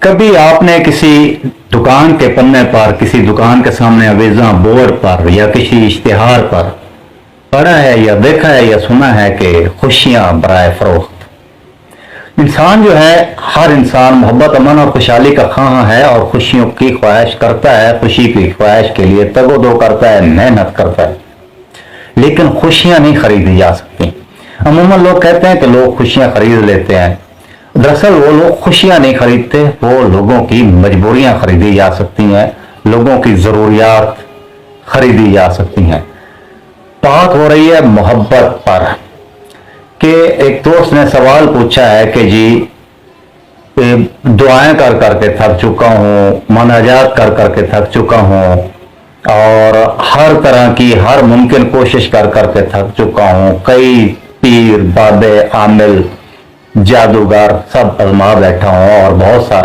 कभी आपने किसी दुकान के पन्ने पर, किसी दुकान के सामने अवेजा बोर्ड पर या किसी इश्तिहार पर पढ़ा है या देखा है या सुना है कि खुशियां बराए फरोख्त। इंसान जो है, हर इंसान मोहब्बत, अमन और खुशहाली का ख्वाह है और खुशियों की ख्वाहिश करता है। खुशी की ख्वाहिश के लिए तगोदो करता है, मेहनत करता है, लेकिन खुशियां नहीं खरीदी जा सकती। अमूमन लोग कहते हैं कि लोग खुशियां खरीद लेते हैं। दरअसल वो लोग खुशियां नहीं खरीदते, वो लोगों की मजबूरियां खरीदी जा सकती हैं, लोगों की जरूरियात खरीदी जा सकती हैं। बात हो रही है मोहब्बत पर कि एक दोस्त ने सवाल पूछा है कि जी दुआएं कर करके थक चुका हूँ, मनाजात कर करके थक चुका हूँ और हर तरह की हर मुमकिन कोशिश कर करके थक चुका हूँ। कई पीर, बाबे, आमिल, जादूगर सब आजमा बैठा हूँ और बहुत सारा